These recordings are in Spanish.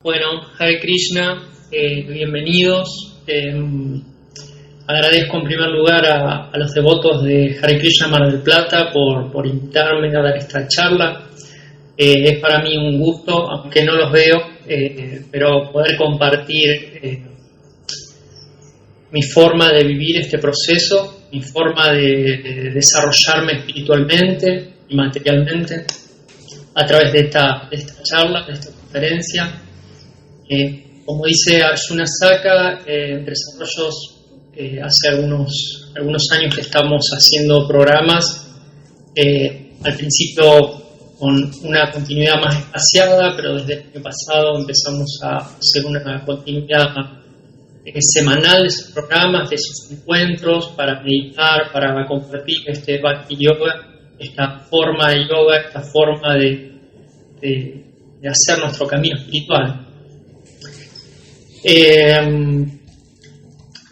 Bueno, Hare Krishna, bienvenidos. Agradezco en primer lugar a los devotos de Hare Krishna Mar del Plata por invitarme a dar esta charla. Es para mí un gusto, aunque no los veo, pero poder compartir mi forma de vivir este proceso, mi forma de desarrollarme espiritualmente y materialmente a través de esta charla, de esta conferencia. Como dice Arjuna Saka, en Desarrollos, hace algunos años que estamos haciendo programas, al principio con una continuidad más espaciada, pero desde el año pasado empezamos a hacer una continuidad semanal de esos programas, de esos encuentros, para meditar, para compartir este Bhakti Yoga, esta forma de yoga, esta forma de hacer nuestro camino espiritual.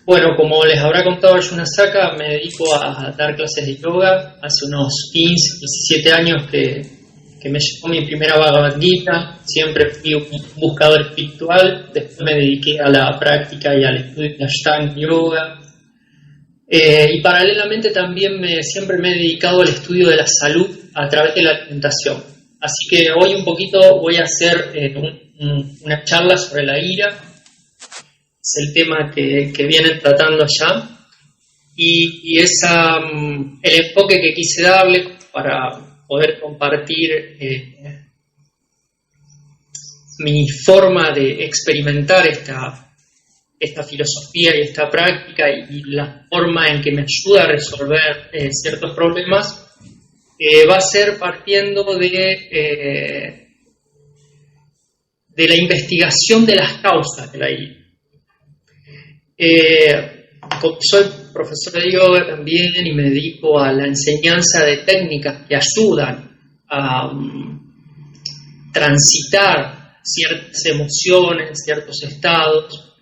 Bueno, como les habrá contado Arjuna Saka, me dedico a dar clases de yoga. Hace unos 15, 17 años que me llegó mi primera Bhagavad Gita. Siempre fui un buscador espiritual. Después me dediqué a la práctica y al estudio de Ashtanga Yoga. Y paralelamente también siempre me he dedicado al estudio de la salud a través de la alimentación. Así que hoy un poquito voy a hacer una charla sobre la ira. Es el tema que vienen tratando allá, y es el enfoque que quise darle para poder compartir mi forma de experimentar esta filosofía y esta práctica, y la forma en que me ayuda a resolver ciertos problemas. Va a ser partiendo de la investigación de las causas de la ira. Soy profesor de yoga también y me dedico a la enseñanza de técnicas que ayudan a transitar ciertas emociones, ciertos estados.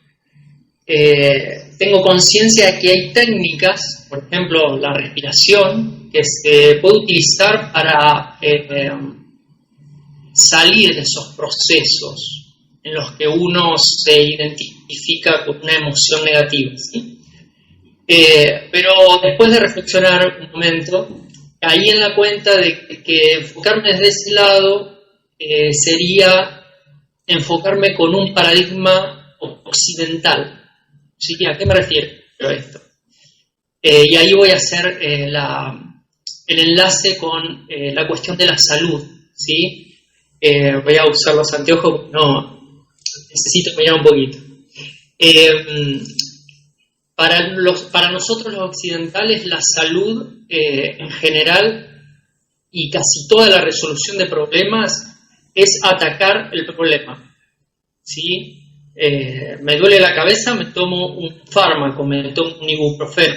Tengo conciencia de que hay técnicas, por ejemplo la respiración, que se puede utilizar para salir de esos procesos en los que uno se identifica con una emoción negativa, ¿sí? Pero después de reflexionar un momento, caí en la cuenta de que enfocarme desde ese lado sería enfocarme con un paradigma occidental. ¿Sí? ¿A qué me refiero a esto? Y ahí voy a hacer el enlace con la cuestión de la salud, ¿sí? Voy a usar los anteojos, no, necesito mirar un poquito. Para nosotros los occidentales, la salud en general y casi toda la resolución de problemas es atacar el problema, ¿sí? Me duele la cabeza, me tomo un fármaco, me tomo un ibuprofeno,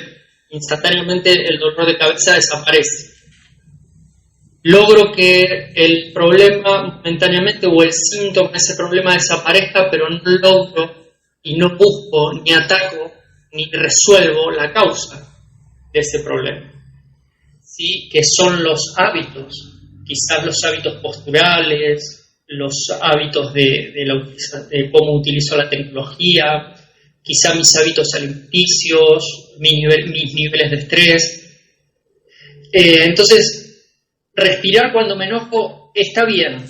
instantáneamente el dolor de cabeza desaparece. Logro que el problema momentáneamente o el síntoma de ese problema desaparezca, pero no logro y no busco, ni ataco, ni resuelvo la causa de ese problema, ¿sí? Que son los hábitos, quizás los hábitos posturales, los hábitos de cómo utilizo la tecnología, quizás mis hábitos alimenticios, mis niveles de estrés. Entonces, respirar cuando me enojo está bien,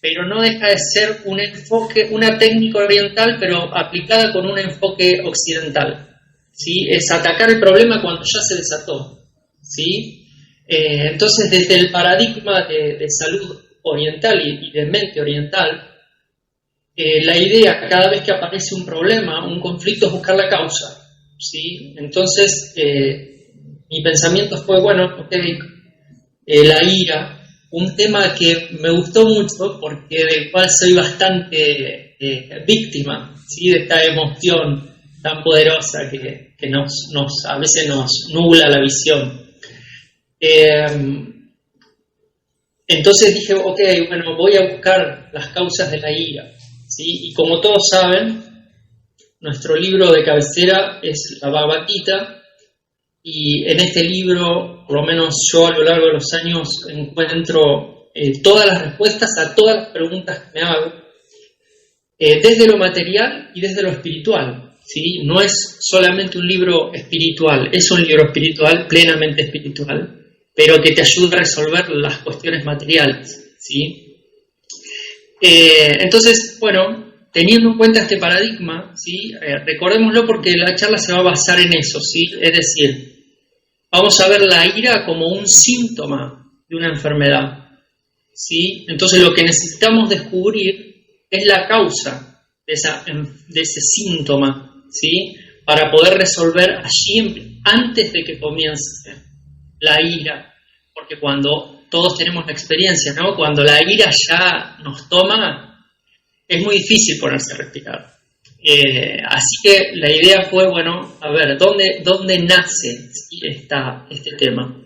pero no deja de ser un enfoque, una técnica oriental, pero aplicada con un enfoque occidental, ¿sí? Es atacar el problema cuando ya se desató, ¿sí? Entonces, desde el paradigma de salud oriental y de mente oriental, la idea, cada vez que aparece un problema, un conflicto, es buscar la causa, ¿sí? Entonces, mi pensamiento fue, bueno, la ira, un tema que me gustó mucho porque del cual soy bastante víctima, ¿sí? De esta emoción tan poderosa que a veces nos nubla la visión. Entonces dije, bueno, voy a buscar las causas de la ira, ¿sí? Y como todos saben, nuestro libro de cabecera es la Bhagavad Gita. Y en este libro, por lo menos yo a lo largo de los años, encuentro todas las respuestas a todas las preguntas que me hago. desde lo material y desde lo espiritual, ¿sí? No es solamente un libro espiritual, es un libro espiritual, plenamente espiritual, pero que te ayuda a resolver las cuestiones materiales, ¿sí? Entonces, bueno, teniendo en cuenta este paradigma, ¿sí? Recordémoslo porque la charla se va a basar en eso, ¿sí? Es decir, vamos a ver la ira como un síntoma de una enfermedad, ¿sí? Entonces lo que necesitamos descubrir es la causa de ese síntoma, ¿sí? Para poder resolver allí antes de que comience la ira, porque cuando todos tenemos la experiencia, ¿no? Cuando la ira ya nos toma, es muy difícil ponerse a respirar. Así que la idea fue, bueno, a ver, ¿dónde nace este tema?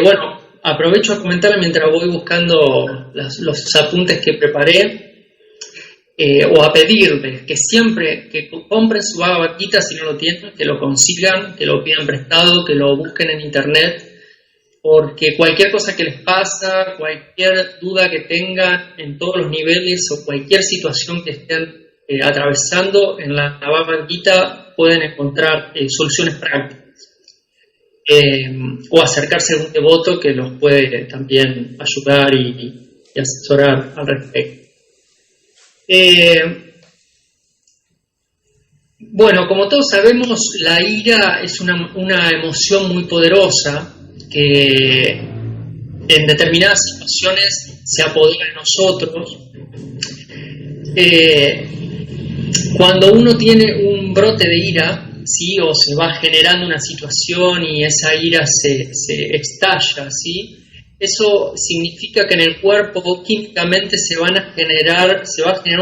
Bueno, aprovecho a comentarle mientras voy buscando los apuntes que preparé, o a pedirles que siempre que compren su Bhagavad Gita, si no lo tienen, que lo consigan, que lo pidan prestado, que lo busquen en internet, porque cualquier cosa que les pasa, cualquier duda que tengan en todos los niveles o cualquier situación que estén atravesando en la Bhagavad Gita, pueden encontrar soluciones prácticas, o acercarse a un devoto que los puede también ayudar y asesorar al respecto. Bueno, como todos sabemos, la ira es una emoción muy poderosa que en determinadas situaciones se apodera de nosotros. Cuando uno tiene un brote de ira, ¿sí? O se va generando una situación y esa ira se estalla, ¿sí? Eso significa que en el cuerpo químicamente se va a generar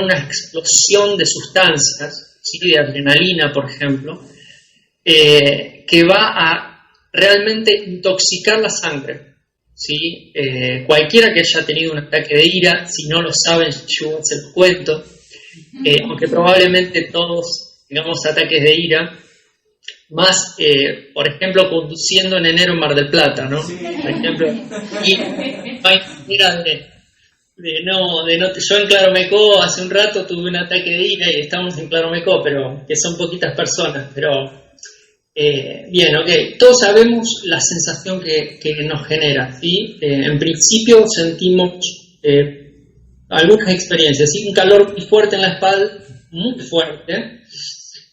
una explosión de sustancias, ¿sí? De adrenalina, por ejemplo, que va a realmente intoxicar la sangre, ¿sí? Cualquiera que haya tenido un ataque de ira, si no lo saben, yo se los cuento, aunque probablemente todos tengamos ataques de ira, más, por ejemplo, conduciendo en enero en Mar del Plata, ¿no? Por ejemplo, y no hay manera yo en Claromecó hace un rato tuve un ataque de ira y estamos en Claromecó, pero que son poquitas personas, pero bien, ok, todos sabemos la sensación que nos genera, ¿sí? En principio sentimos algunas experiencias, ¿sí? Un calor muy fuerte en la espalda, muy fuerte.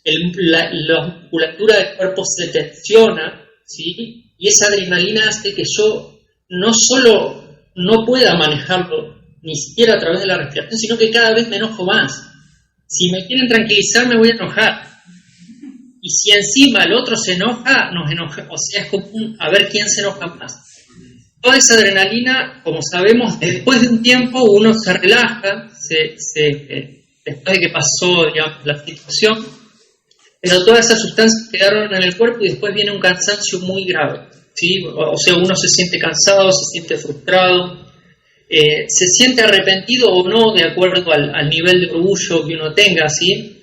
La musculatura del cuerpo se tensiona, ¿sí? Y esa adrenalina hace que yo no solo no pueda manejarlo ni siquiera a través de la respiración, sino que cada vez me enojo más. Si me quieren tranquilizar, me voy a enojar. Y si encima el otro se enoja, nos enoja. O sea, es común a ver quién se enoja más. Toda esa adrenalina, como sabemos, después de un tiempo uno se relaja, después de que pasó, digamos, la situación, pero todas esas sustancias quedaron en el cuerpo y después viene un cansancio muy grave, ¿sí? O sea, uno se siente cansado, se siente frustrado, se siente arrepentido o no de acuerdo al nivel de orgullo que uno tenga, ¿sí?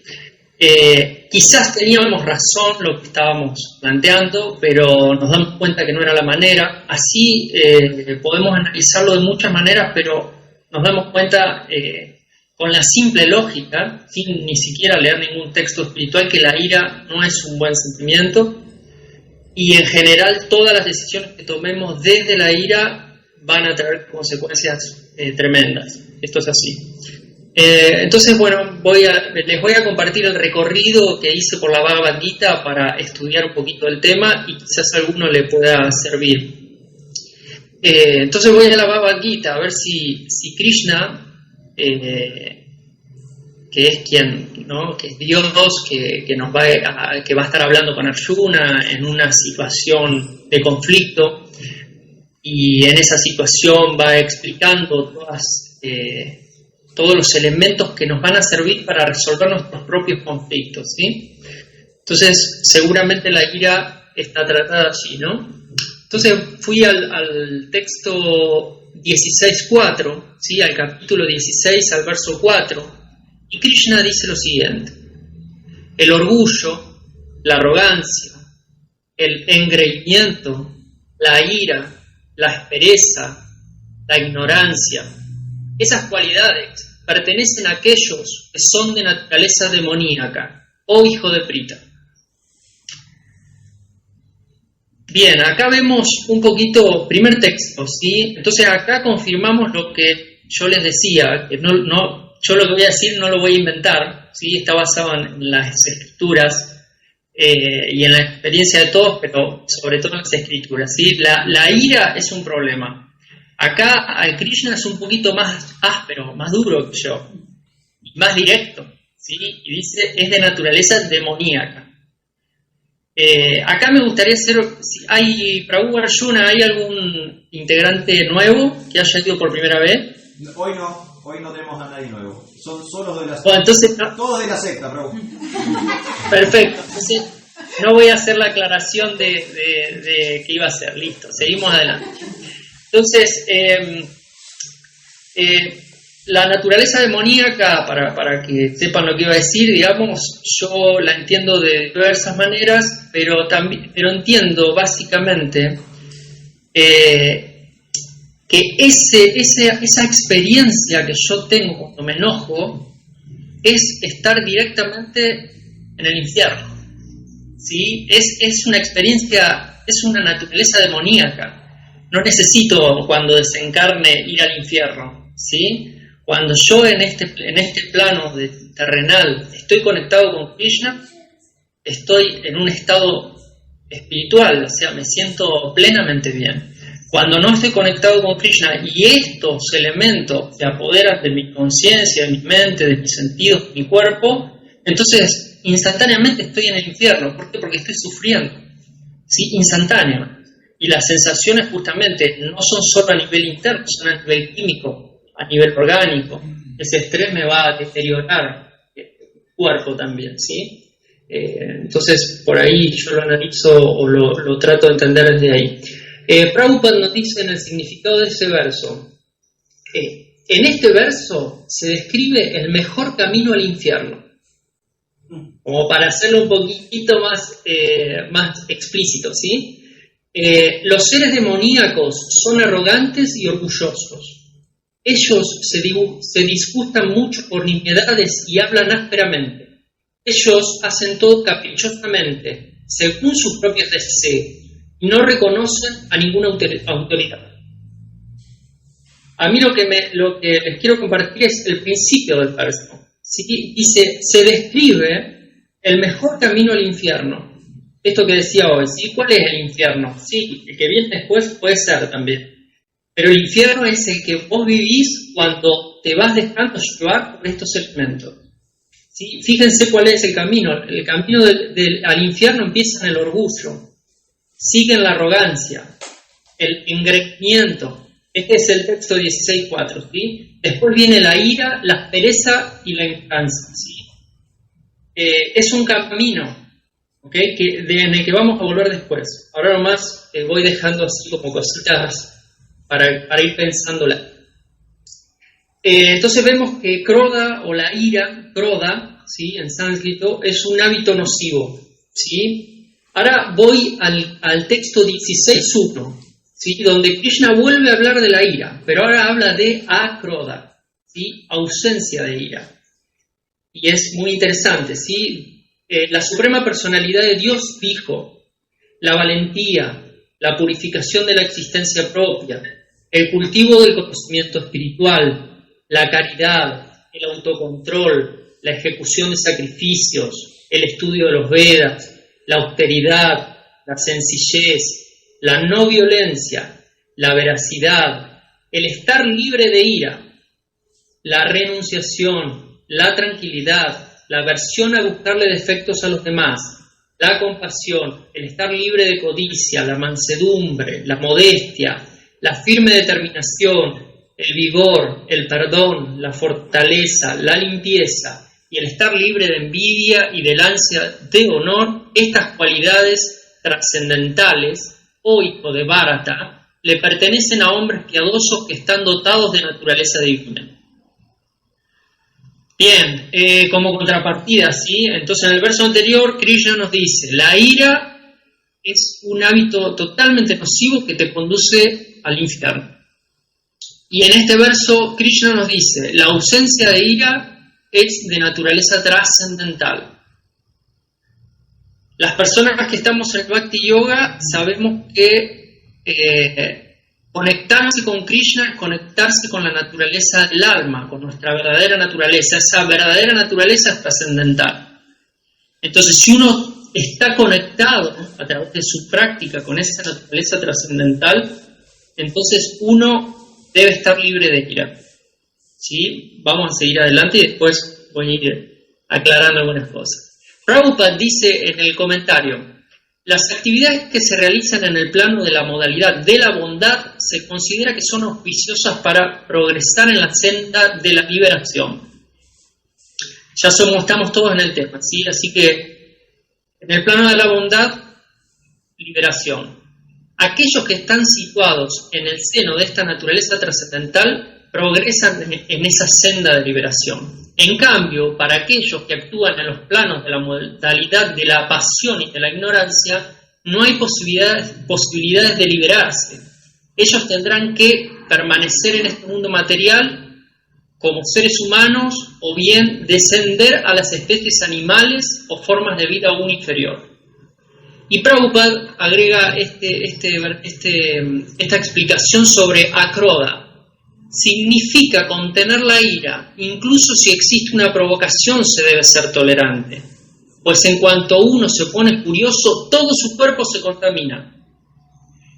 Quizás teníamos razón lo que estábamos planteando, pero nos damos cuenta que no era la manera. Así podemos analizarlo de muchas maneras, pero nos damos cuenta con la simple lógica, sin ni siquiera leer ningún texto espiritual, que la ira no es un buen sentimiento, y en general todas las decisiones que tomemos desde la ira van a traer consecuencias tremendas. Esto es así. Entonces, bueno, les voy a compartir el recorrido que hice por la Bhagavad Gita para estudiar un poquito el tema y quizás a alguno le pueda servir. Entonces voy a la Bhagavad Gita a ver si Krishna, que es quien, ¿no? Que es Dios, que va a estar hablando con Arjuna en una situación de conflicto, y en esa situación va explicando todos los elementos que nos van a servir para resolver nuestros propios conflictos, ¿sí? Entonces, seguramente la ira está tratada allí, ¿no? Entonces fui al texto 16.4, ¿sí? Al capítulo 16, al verso 4, y Krishna dice lo siguiente: el orgullo, la arrogancia, el engreimiento, la ira, la aspereza, la ignorancia, esas cualidades pertenecen a aquellos que son de naturaleza demoníaca, oh hijo de Prita. Bien, acá vemos un poquito, primer texto, ¿sí? Entonces acá confirmamos lo que yo les decía, que yo lo que voy a decir no lo voy a inventar, ¿sí? Está basado en las escrituras y en la experiencia de todos, pero sobre todo en las escrituras, ¿sí? La ira es un problema. Acá Krishna es un poquito más áspero, más duro que yo, y más directo, ¿sí? Y dice, es de naturaleza demoníaca. Acá me gustaría hacer, si hay, Prabhu Arjuna, ¿hay algún integrante nuevo que haya ido por primera vez? Hoy no tenemos a nadie nuevo. Son solos de la secta. Bueno, entonces, todos de la secta, Prabhu. Perfecto. Entonces, no voy a hacer la aclaración de qué iba a hacer. Listo, seguimos adelante. Entonces, la naturaleza demoníaca, para que sepan lo que iba a decir, digamos, yo la entiendo de diversas maneras, pero entiendo básicamente que esa experiencia que yo tengo cuando me enojo es estar directamente en el infierno, ¿sí? Es una experiencia, es una naturaleza demoníaca. No necesito, cuando desencarne, ir al infierno, ¿sí? Cuando yo en este plano terrenal estoy conectado con Krishna, estoy en un estado espiritual, o sea, me siento plenamente bien. Cuando no estoy conectado con Krishna y estos elementos se apoderan de mi conciencia, de mi mente, de mis sentidos, de mi cuerpo, entonces instantáneamente estoy en el infierno. ¿Por qué? Porque estoy sufriendo, ¿sí? Instantáneamente. Y las sensaciones justamente no son solo a nivel interno, son a nivel químico, a nivel orgánico. Ese estrés me va a deteriorar el cuerpo también, ¿sí? Entonces, por ahí yo lo analizo o lo trato de entender desde ahí. Prabhupada nos dice en el significado de ese verso, en este verso se describe el mejor camino al infierno, como para hacerlo un poquito más explícito, ¿sí? Los seres demoníacos son arrogantes y orgullosos. Ellos se disgustan mucho por nimiedades y hablan ásperamente. Ellos hacen todo caprichosamente, según sus propios deseos, y no reconocen a ninguna autoridad. A mí lo que les quiero compartir es el principio del verso, ¿sí? Dice, se describe el mejor camino al infierno. Esto que decía hoy, ¿sí? ¿Cuál es el infierno? Sí, el que viene después puede ser también. Pero el infierno es el que vos vivís cuando te vas dejando llevar por estos elementos, ¿sí? Fíjense cuál es el camino. El camino al infierno empieza en el orgullo, sigue en la arrogancia, el engreimiento. Este es el texto 16.4, ¿sí? Después viene la ira, la aspereza y la ignorancia, ¿sí? Es un camino, ¿okay? En el que vamos a volver después. Ahora nomás voy dejando así como cositas para ir pensándola. Entonces vemos que Krodha o la ira, Krodha, ¿sí? En sánscrito, es un hábito nocivo, ¿sí? Ahora voy al texto 16.1, ¿sí? Donde Krishna vuelve a hablar de la ira, pero ahora habla de akrodha, ¿sí? Ausencia de ira. Y es muy interesante, ¿sí? La suprema personalidad de Dios dijo, la valentía, la purificación de la existencia propia, el cultivo del conocimiento espiritual, la caridad, el autocontrol, la ejecución de sacrificios, el estudio de los Vedas, la austeridad, la sencillez, la no violencia, la veracidad, el estar libre de ira, la renunciación, la tranquilidad, la aversión a buscarle defectos a los demás, la compasión, el estar libre de codicia, la mansedumbre, la modestia, la firme determinación, el vigor, el perdón, la fortaleza, la limpieza y el estar libre de envidia y del ansia de honor, estas cualidades trascendentales, o hijo de Bharata, le pertenecen a hombres piadosos que están dotados de naturaleza divina. Bien, como contrapartida, ¿sí? Entonces en el verso anterior, Krishna nos dice, la ira es un hábito totalmente nocivo que te conduce al infierno. Y en este verso Krishna nos dice, la ausencia de ira es de naturaleza trascendental. Las personas que estamos en el Bhakti Yoga sabemos que conectarse con Krishna es conectarse con la naturaleza del alma, con nuestra verdadera naturaleza. Esa verdadera naturaleza es trascendental. Entonces, si uno está conectado a través de su práctica con esa naturaleza trascendental, entonces uno debe estar libre de ira. ¿Sí? Vamos a seguir adelante y después voy a ir aclarando algunas cosas. Prabhupada dice en el comentario, las actividades que se realizan en el plano de la modalidad de la bondad se considera que son auspiciosas para progresar en la senda de la liberación. Ya estamos todos en el tema, ¿sí? Así que en el plano de la bondad, liberación. Aquellos que están situados en el seno de esta naturaleza trascendental progresan en esa senda de liberación. En cambio, para aquellos que actúan en los planos de la modalidad de la pasión y de la ignorancia, no hay posibilidades de liberarse. Ellos tendrán que permanecer en este mundo material como seres humanos o bien descender a las especies animales o formas de vida aún inferior. Y Prabhupada agrega esta explicación sobre akrodha. Significa contener la ira, incluso si existe una provocación se debe ser tolerante, pues en cuanto uno se pone furioso, todo su cuerpo se contamina.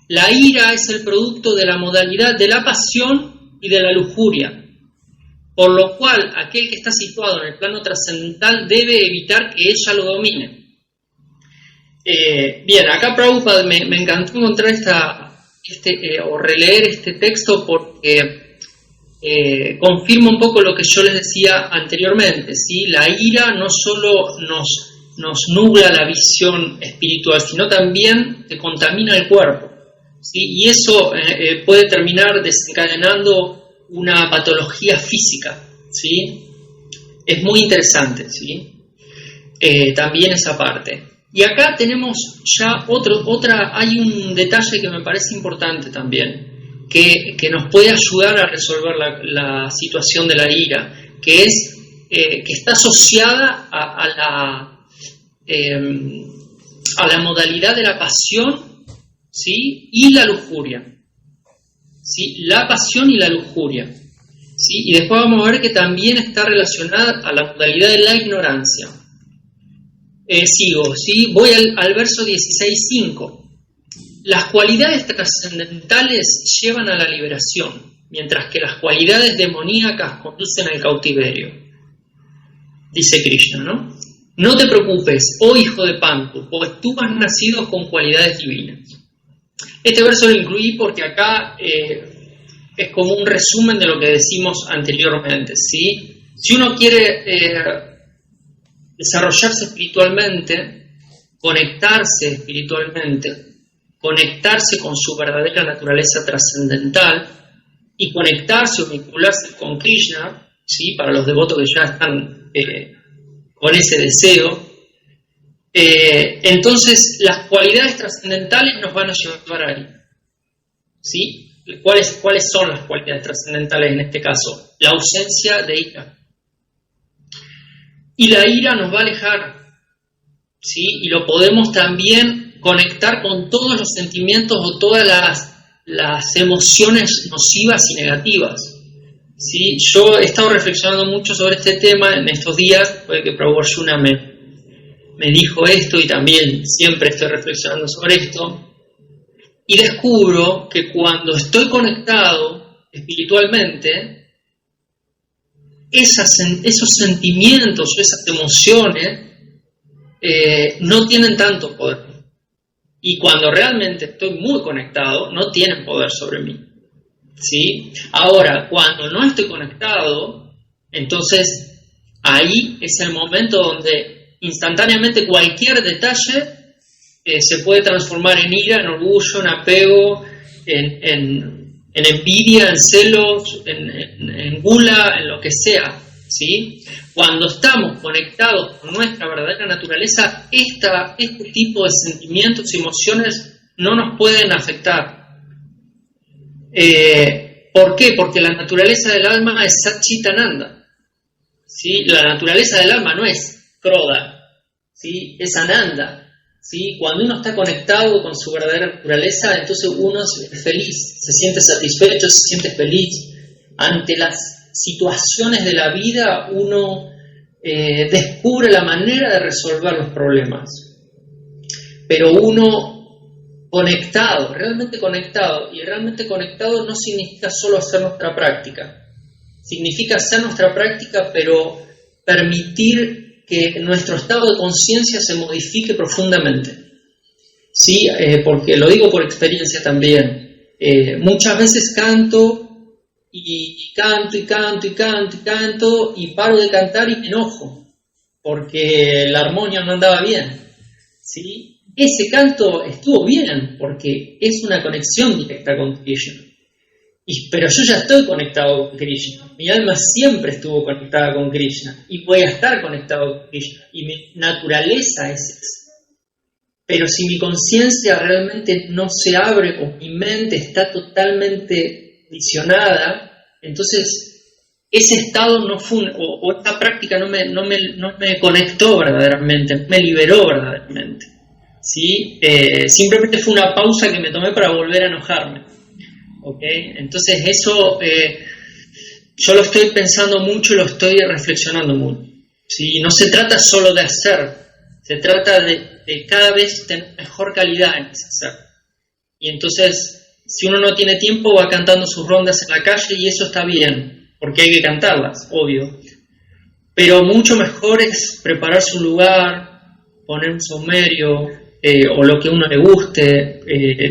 La ira es el producto de la modalidad de la pasión y de la lujuria, por lo cual aquel que está situado en el plano trascendental debe evitar que ella lo domine. Bien, acá Prabhupada me encantó encontrar o releer este texto porque confirma un poco lo que yo les decía anteriormente, ¿sí? La ira no solo nos nubla la visión espiritual, sino también te contamina el cuerpo, ¿sí? Y eso puede terminar desencadenando una patología física, ¿sí? Es muy interesante, ¿sí? También esa parte. Y acá tenemos ya hay un detalle que me parece importante también, que nos puede ayudar a resolver la situación de la ira, que es que está asociada a la modalidad de la pasión, ¿sí? Y la lujuria, ¿sí? La pasión y la lujuria, ¿sí? Y después vamos a ver que también está relacionada a la modalidad de la ignorancia. Sigo, ¿sí? Voy al verso 16.5. Las cualidades trascendentales llevan a la liberación, mientras que las cualidades demoníacas conducen al cautiverio. Dice Krishna, ¿no? No te preocupes, oh hijo de Pantu, pues tú has nacido con cualidades divinas. Este verso lo incluí porque acá es como un resumen de lo que decimos anteriormente, ¿sí? Si uno quiere desarrollarse espiritualmente, conectarse espiritualmente, conectarse con su verdadera naturaleza trascendental y conectarse o vincularse con Krishna, ¿sí? Para los devotos que ya están con ese deseo, entonces las cualidades trascendentales nos van a llevar ahí, ¿sí? ¿Cuáles son las cualidades trascendentales en este caso? La ausencia de ira. Y la ira nos va a alejar, ¿sí? Y lo podemos también conectar con todos los sentimientos o todas las emociones nocivas y negativas, ¿sí? Yo he estado reflexionando mucho sobre este tema en estos días, fue que Prabhu Arjuna me dijo esto y también siempre estoy reflexionando sobre esto, y descubro que cuando estoy conectado espiritualmente, esos sentimientos o esas emociones no tienen tanto poder. Y cuando realmente estoy muy conectado, no tienen poder sobre mí, ¿sí? Ahora, cuando no estoy conectado, entonces ahí es el momento donde instantáneamente cualquier detalle se puede transformar en ira, en orgullo, en apego, en envidia, en celos, en gula, en lo que sea, ¿sí? Cuando estamos conectados con nuestra verdadera naturaleza, este tipo de sentimientos y emociones no nos pueden afectar. ¿Por qué? Porque la naturaleza del alma es Satchitananda. ¿Sí? La naturaleza del alma no es Krodha, ¿sí? Es Ananda. ¿Sí? Cuando uno está conectado con su verdadera naturaleza, entonces uno es feliz, se siente satisfecho, se siente feliz. Ante las situaciones de la vida, uno descubre la manera de resolver los problemas. Pero uno conectado, realmente conectado, y realmente conectado no significa solo hacer nuestra práctica. Significa hacer nuestra práctica, pero permitir que nuestro estado de conciencia se modifique profundamente. Sí, porque lo digo por experiencia también. Muchas veces canto y canto y paro de cantar y me enojo porque la armonía no andaba bien. ¿Sí? Ese canto estuvo bien porque es una conexión directa con Krishna. Pero yo ya estoy conectado con Krishna. Mi alma siempre estuvo conectada con Krishna y voy a estar conectado con Krishna. Y mi naturaleza es esa. Pero si mi conciencia realmente no se abre o mi mente está totalmente visionada, entonces ese estado no fue, o esta práctica no me conectó verdaderamente, no me liberó verdaderamente. ¿Sí? Simplemente fue una pausa que me tomé para volver a enojarme. ¿Okay? Entonces eso yo lo estoy pensando mucho y lo estoy reflexionando mucho. ¿Sí? No se trata solo de hacer, se trata de cada vez tener mejor calidad en ese hacer. Y entonces, si uno no tiene tiempo, va cantando sus rondas en la calle y eso está bien, porque hay que cantarlas, obvio. Pero mucho mejor es preparar su lugar, poner un saumerio, o lo que a uno le guste,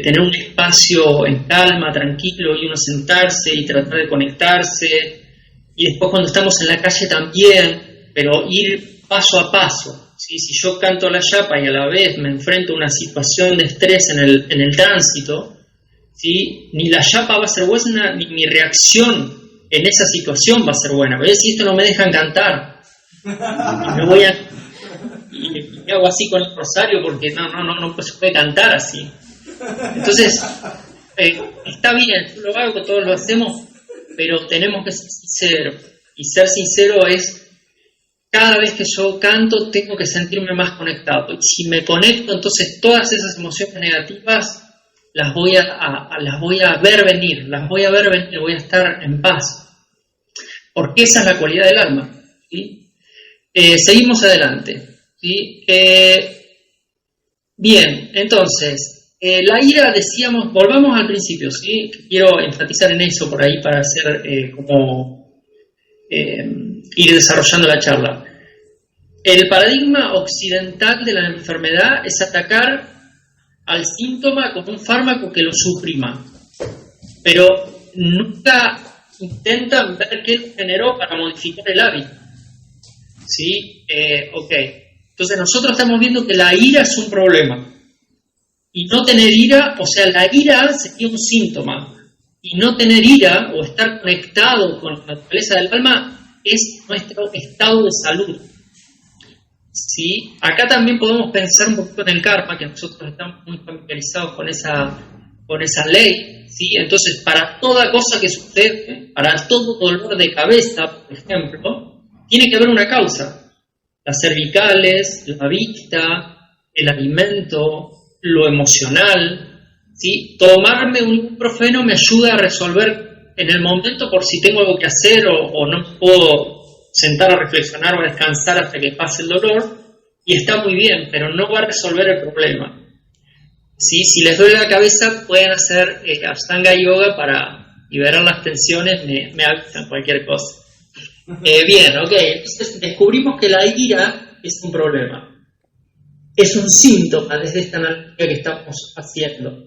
tener un espacio en calma, tranquilo, y uno sentarse y tratar de conectarse. Y después cuando estamos en la calle también, pero ir paso a paso. ¿Sí? Si yo canto la yapa y a la vez me enfrento a una situación de estrés en el tránsito, ¿sí? Ni la yapa va a ser buena, ni mi reacción en esa situación va a ser buena. Voy a decir, esto no me dejan cantar. Y me voy a... Y hago así con el rosario porque no se puede cantar así. Entonces, está bien, yo lo hago, todos lo hacemos, pero tenemos que ser sinceros. Y ser sincero es, cada vez que yo canto tengo que sentirme más conectado. Y si me conecto, entonces todas esas emociones negativas las voy a ver venir, voy a estar en paz. Porque esa es la cualidad del alma. ¿Sí? Seguimos adelante. ¿Sí? Bien, entonces, la ira, decíamos, volvamos al principio, ¿sí? Quiero enfatizar en eso por ahí para hacer ir desarrollando la charla. El paradigma occidental de la enfermedad es atacar al síntoma con un fármaco que lo suprima, pero nunca intentan ver qué lo generó para modificar el hábito. ¿Sí? Ok. Entonces nosotros estamos viendo que la ira es un problema. Y no tener ira, o sea, la ira sería un síntoma. Y no tener ira o estar conectado con la naturaleza del alma es nuestro estado de salud. ¿Sí? Acá también podemos pensar un poquito en el karma, que nosotros estamos muy familiarizados con esa ley. ¿Sí? Entonces, para toda cosa que sucede, para todo dolor de cabeza, por ejemplo, tiene que haber una causa. Las cervicales, la vista, el alimento, lo emocional. ¿Sí? Tomarme un ibuprofeno me ayuda a resolver en el momento por si tengo algo que hacer o no puedo sentar a reflexionar o a descansar hasta que pase el dolor, y está muy bien, pero no va a resolver el problema. ¿Sí? Si les duele la cabeza, pueden hacer Ashtanga Yoga para liberar las tensiones, me avisan cualquier cosa. Bien, ok, entonces descubrimos que la ira es un problema. Es un síntoma desde esta analogía que estamos haciendo.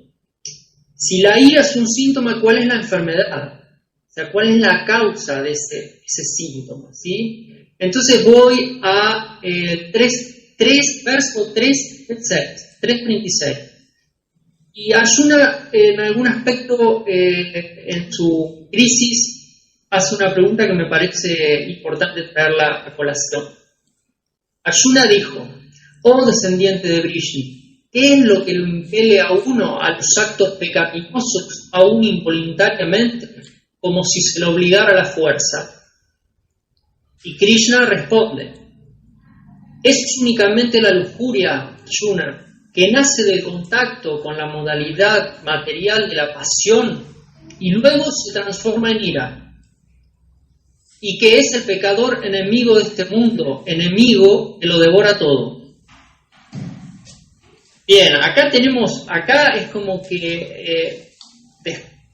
Si la ira es un síntoma, ¿cuál es la enfermedad? O sea, ¿cuál es la causa de ese síntoma? ¿Sí? Entonces voy a 3.36. Y Arjuna, en algún aspecto, en su crisis, hace una pregunta que me parece importante traerla a colación. Arjuna dijo: oh descendiente de Vrishi, ¿qué es lo que lo impele a uno a los actos pecaminosos aún involuntariamente? como si se lo obligara a la fuerza. Y Krishna responde, es únicamente la lujuria, Arjuna, que nace del contacto con la modalidad material de la pasión y luego se transforma en ira, y que es el pecador enemigo de este mundo, enemigo que lo devora todo. Bien, acá es como que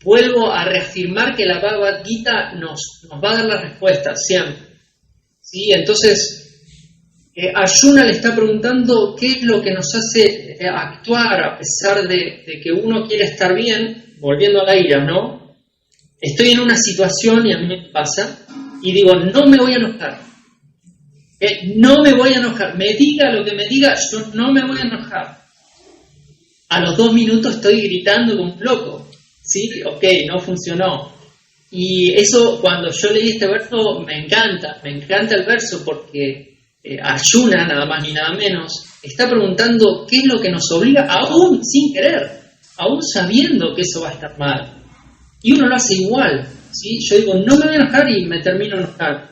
vuelvo a reafirmar que la Bhagavad Gita nos va a dar la respuesta siempre. ¿Sí? Entonces, Arjuna le está preguntando qué es lo que nos hace actuar a pesar de que uno quiere estar bien, volviendo a la ira, ¿no? Estoy en una situación y a mí me pasa, y digo, no me voy a enojar. No me voy a enojar. Me diga lo que me diga, yo no me voy a enojar. A los 2 minutos estoy gritando como un loco. ¿Sí? Ok, no funcionó. Y eso, cuando yo leí este verso, me encanta el verso porque Arjuna, nada más ni nada menos, está preguntando qué es lo que nos obliga, aún sin querer, aún sabiendo que eso va a estar mal. Y uno lo hace igual, ¿sí? Yo digo, no me voy a enojar y me termino enojar.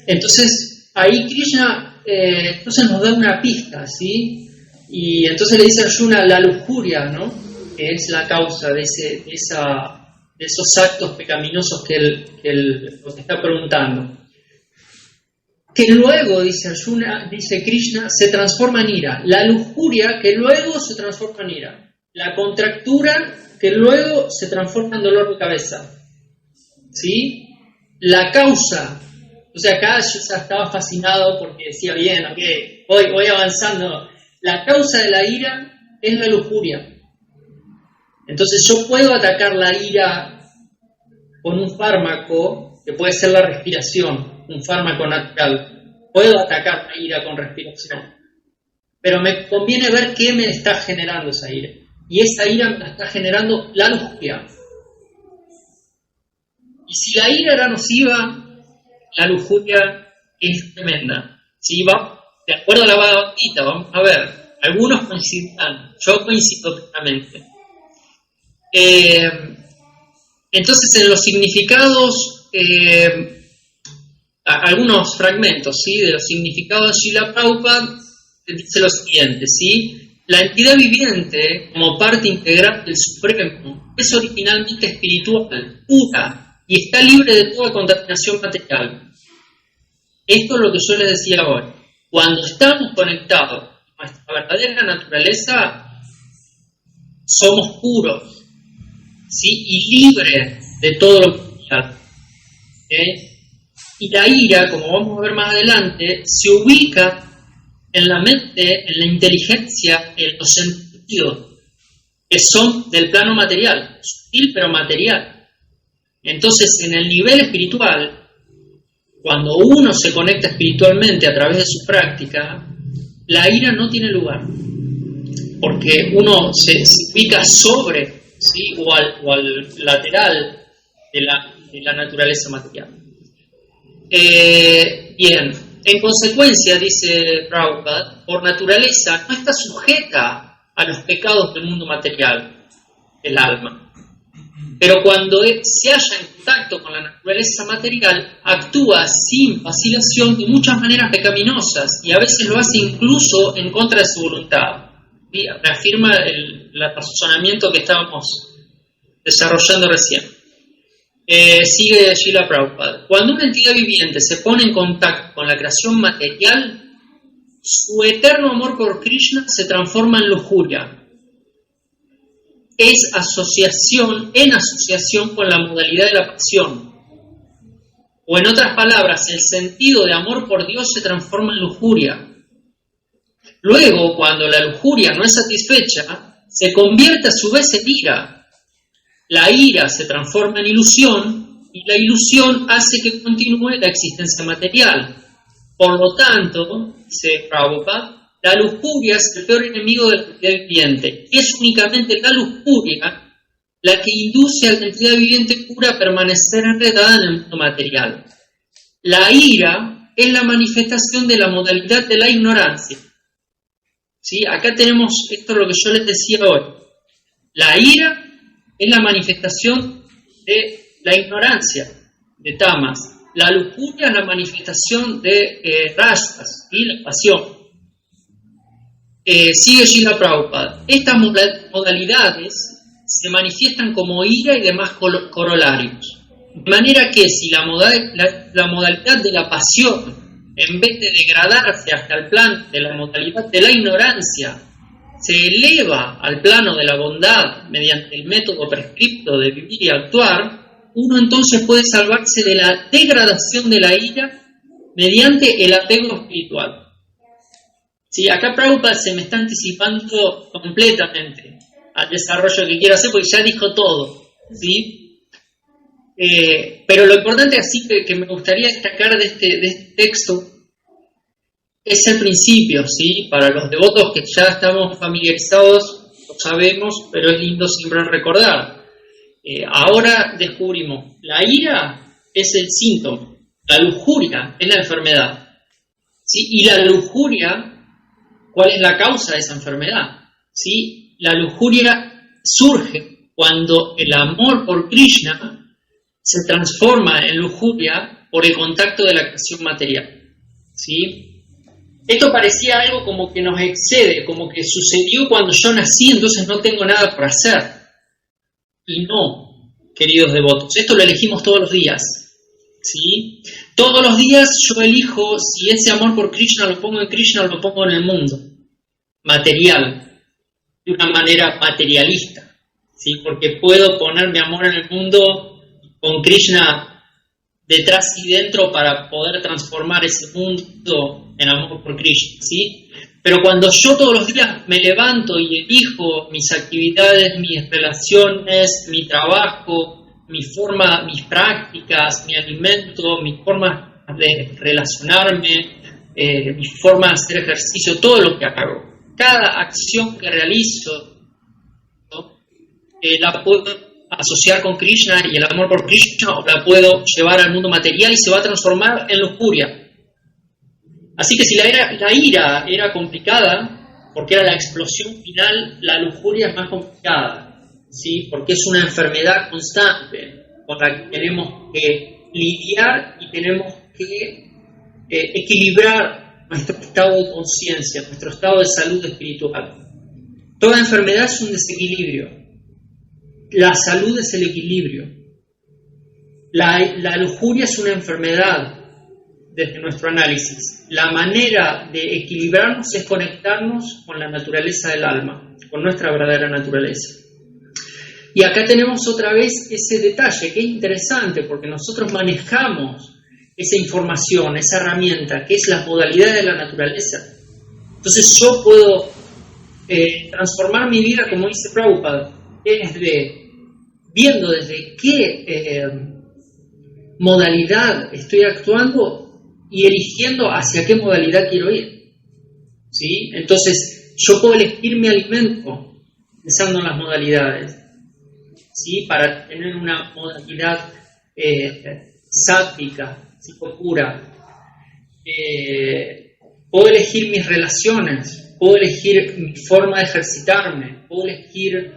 Entonces, ahí Krishna entonces nos da una pista, ¿sí? Y entonces le dice a Arjuna la lujuria, ¿no? Que es la causa de esos actos pecaminosos que él nos está preguntando. Que luego, dice Arjuna, dice Krishna, se transforma en ira. La lujuria que luego se transforma en ira. La contractura que luego se transforma en dolor de cabeza. ¿Sí? La causa. O sea, acá yo ya estaba fascinado porque decía, bien, ok, voy avanzando. La causa de la ira es la lujuria. Entonces yo puedo atacar la ira con un fármaco, que puede ser la respiración, un fármaco natural. Puedo atacar la ira con respiración. Pero me conviene ver qué me está generando esa ira. Y esa ira me la está generando la lujuria. Y si la ira era nociva, la lujuria es tremenda. ¿Sí? Va de acuerdo a la Bhagavad Gita, vamos a ver. Algunos coincidirán, yo coincido plenamente. Entonces, en los significados, algunos fragmentos, ¿sí? De los significados de Srila Prabhupada, dice lo siguiente, ¿sí? La entidad viviente, como parte integral del Supremo, es originalmente espiritual, pura, y está libre de toda contaminación material. Esto es lo que yo les decía hoy. Cuando estamos conectados a nuestra verdadera naturaleza, somos puros, ¿sí? Y libres de todo lo material. ¿Okay? Y la ira, como vamos a ver más adelante, se ubica en la mente, en la inteligencia, en los sentidos, que son del plano material, sutil pero material. Entonces, en el nivel espiritual, cuando uno se conecta espiritualmente a través de su práctica, la ira no tiene lugar, porque uno se ubica sobre, ¿sí? o al lateral de la naturaleza material. Bien, en consecuencia, dice Prabhupada, por naturaleza no está sujeta a los pecados del mundo material, el alma. Pero cuando se halla en contacto con la naturaleza material, actúa sin vacilación de muchas maneras pecaminosas y a veces lo hace incluso en contra de su voluntad. ¿Sí? Reafirma el razonamiento que estábamos desarrollando recién. Sigue Srila Prabhupada. Cuando una entidad viviente se pone en contacto con la creación material, su eterno amor por Krishna se transforma en lujuria. Es asociación con la modalidad de la pasión. O en otras palabras, el sentido de amor por Dios se transforma en lujuria. Luego, cuando la lujuria no es satisfecha, se convierte a su vez en ira. La ira se transforma en ilusión y la ilusión hace que continúe la existencia material. Por lo tanto, dice Prabhupada, la lujuria es el peor enemigo de la entidad viviente. Es únicamente la lujuria la que induce a la entidad viviente pura a permanecer enredada en el mundo material. La ira es la manifestación de la modalidad de la ignorancia. ¿Sí? Acá tenemos, esto es lo que yo les decía hoy. La ira es la manifestación de la ignorancia de tamas, la lujuria es la manifestación de rayas y la pasión. Sigue Srila Prabhupada. Estas modalidades se manifiestan como ira y demás corolarios. De manera que si la modalidad de la pasión, en vez de degradarse hasta el plan de la modalidad de la ignorancia, se eleva al plano de la bondad mediante el método prescripto de vivir y actuar, uno entonces puede salvarse de la degradación de la ira mediante el apego espiritual. Sí, acá Prabhupada se me está anticipando completamente al desarrollo que quiero hacer porque ya dijo todo, ¿sí? Pero lo importante así que me gustaría destacar de este texto es el principio, ¿sí? Para los devotos que ya estamos familiarizados, lo sabemos, pero es lindo siempre recordar. Ahora descubrimos, la ira es el síntoma, la lujuria es la enfermedad, ¿sí? Y la lujuria, ¿cuál es la causa de esa enfermedad? ¿Sí? La lujuria surge cuando el amor por Krishna se transforma en lujuria por el contacto de la creación material, ¿sí? Esto parecía algo como que nos excede, como que sucedió cuando yo nací, entonces no tengo nada por hacer. Y no, queridos devotos, esto lo elegimos todos los días, ¿sí? Todos los días yo elijo si ese amor por Krishna lo pongo en Krishna o lo pongo en el mundo, material, de una manera materialista, ¿sí? Porque puedo poner mi amor en el mundo con Krishna detrás y dentro para poder transformar ese mundo en amor por Krishna, ¿sí? Pero cuando yo todos los días me levanto y elijo mis actividades, mis relaciones, mi trabajo, mis prácticas, mi alimento, mi forma de relacionarme, mi forma de hacer ejercicio, todo lo que hago, cada acción que realizo, ¿no? La puedo asociar con Krishna y el amor por Krishna, o la puedo llevar al mundo material y se va a transformar en lujuria. Así que si la ira era complicada, porque era la explosión final, la lujuria es más complicada, ¿sí? Porque es una enfermedad constante con la que tenemos que lidiar y tenemos que equilibrar nuestro estado de conciencia, nuestro estado de salud espiritual. Toda enfermedad es un desequilibrio. La salud es el equilibrio. La lujuria es una enfermedad desde nuestro análisis. La manera de equilibrarnos es conectarnos con la naturaleza del alma, con nuestra verdadera naturaleza. Y acá tenemos otra vez ese detalle que es interesante porque nosotros manejamos esa información, esa herramienta que es la modalidad de la naturaleza. Entonces yo puedo transformar mi vida, como dice Prabhupada, viendo desde qué modalidad estoy actuando y eligiendo hacia qué modalidad quiero ir, ¿sí? Entonces yo puedo elegir mi alimento pensando en las modalidades, ¿sí? Para tener una modalidad sátrica, pura. Puedo elegir mis relaciones, puedo elegir mi forma de ejercitarme, puedo elegir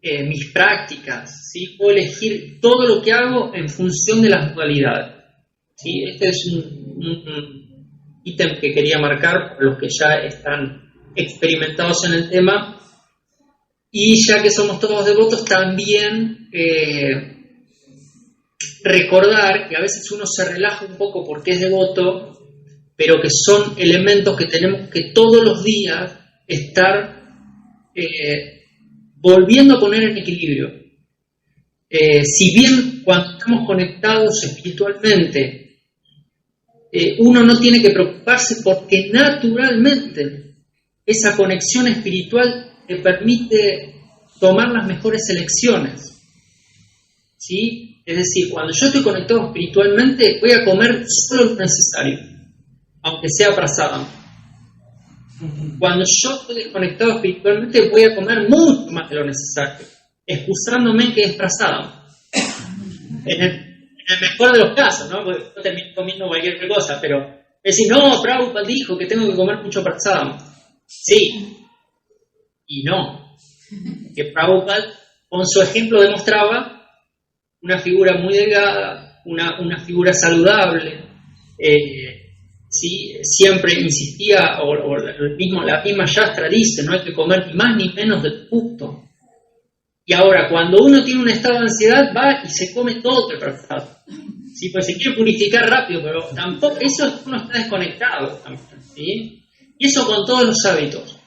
mis prácticas, ¿sí? Puedo elegir todo lo que hago en función de las modalidades, ¿sí? Este es un ítem que quería marcar para los que ya están experimentados en el tema, y ya que somos todos devotos también recordar que a veces uno se relaja un poco porque es devoto, pero que son elementos que tenemos que todos los días estar volviendo a poner en equilibrio. Si bien cuando estamos conectados espiritualmente, uno no tiene que preocuparse porque naturalmente esa conexión espiritual te permite tomar las mejores elecciones, ¿sí? Es decir, cuando yo estoy conectado espiritualmente, voy a comer solo lo necesario, aunque sea prasadam. Cuando yo estoy desconectado espiritualmente, voy a comer mucho más de lo necesario, excusándome que es prasadam. En el mejor de los casos, ¿no? Porque yo termino comiendo cualquier cosa, pero es decir, no, Prabhupada dijo que tengo que comer mucho prasadam. Sí, y no. Que Prabhupada, con su ejemplo, demostraba una figura muy delgada, una figura saludable, ¿sí? Siempre insistía, la misma Yastra dice, no hay que comer ni más ni menos del justo. Y ahora, cuando uno tiene un estado de ansiedad, va y se come todo el prestado. Sí, pues se quiere purificar rápido, pero tampoco, eso uno está desconectado también, ¿sí? Y eso con todos los hábitos.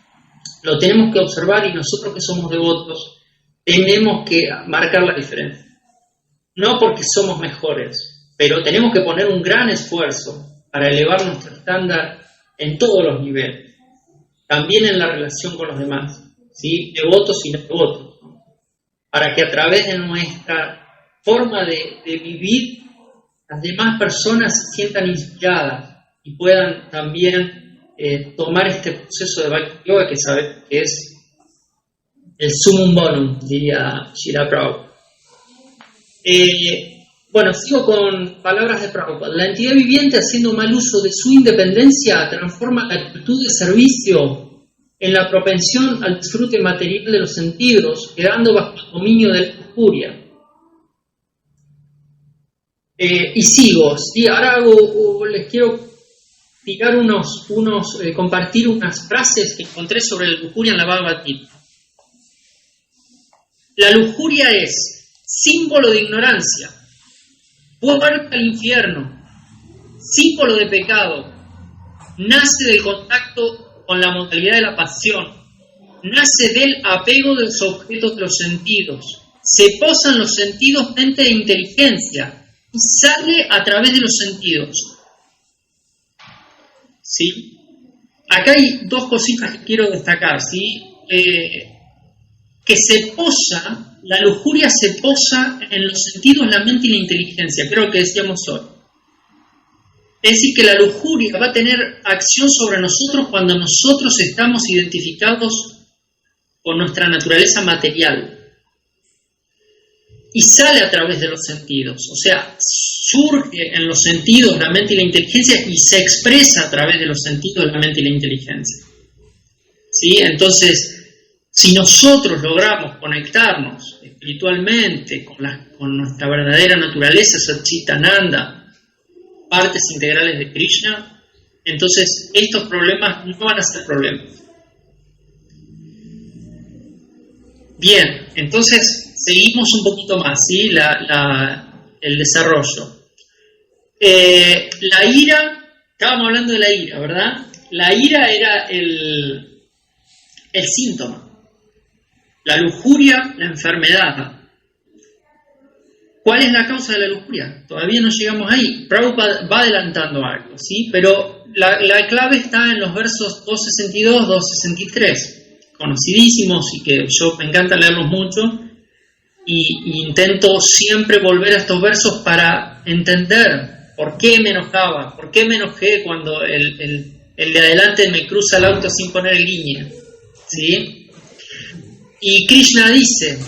Lo tenemos que observar y nosotros que somos devotos tenemos que marcar la diferencia. No porque somos mejores, pero tenemos que poner un gran esfuerzo para elevar nuestro estándar en todos los niveles. También en la relación con los demás, ¿sí? Devotos y no devotos. Para que a través de nuestra forma de vivir, las demás personas se sientan inspiradas y puedan también tomar este proceso de Bhakti Yoga que sabemos que es el sumum bonum, diría Srila Prabhupada. Bueno, sigo con palabras de Prabhupada. La entidad viviente, haciendo mal uso de su independencia, transforma la actitud de servicio en la propensión al disfrute material de los sentidos, quedando bajo el dominio de la lujuria. Y sigo, ¿sí? Ahora les quiero tirar compartir unas frases que encontré sobre la lujuria en la Bhagavad Gita. La lujuria es símbolo de ignorancia, puerta al infierno, símbolo de pecado, nace del contacto con la modalidad de la pasión, nace del apego de los objetos de los sentidos, se posa en los sentidos mente e inteligencia y sale a través de los sentidos. ¿Sí? Acá hay dos cositas que quiero destacar, ¿sí? Que se posa, la lujuria se posa en los sentidos, la mente y la inteligencia, creo que decíamos hoy. Es decir, que la lujuria va a tener acción sobre nosotros cuando nosotros estamos identificados con nuestra naturaleza material. Y sale a través de los sentidos, o sea, surge en los sentidos, la mente y la inteligencia y se expresa a través de los sentidos, la mente y la inteligencia. ¿Sí? Entonces, si nosotros logramos conectarnos espiritualmente con nuestra verdadera naturaleza, Satchitananda, partes integrales de Krishna, entonces estos problemas no van a ser problemas. Bien, entonces seguimos un poquito más, ¿sí? El desarrollo. La ira, estábamos hablando de la ira, ¿verdad? La ira era el síntoma. La lujuria, la enfermedad. ¿Cuál es la causa de la lujuria? Todavía no llegamos ahí. Prabhupada va adelantando algo, ¿sí? Pero la clave está en los versos 262, 263, conocidísimos y que yo me encanta leerlos mucho y intento siempre volver a estos versos para entender por qué me enojaba, por qué me enojé cuando el de adelante me cruza el auto sin poner el guiñe, ¿sí? Y Krishna dice: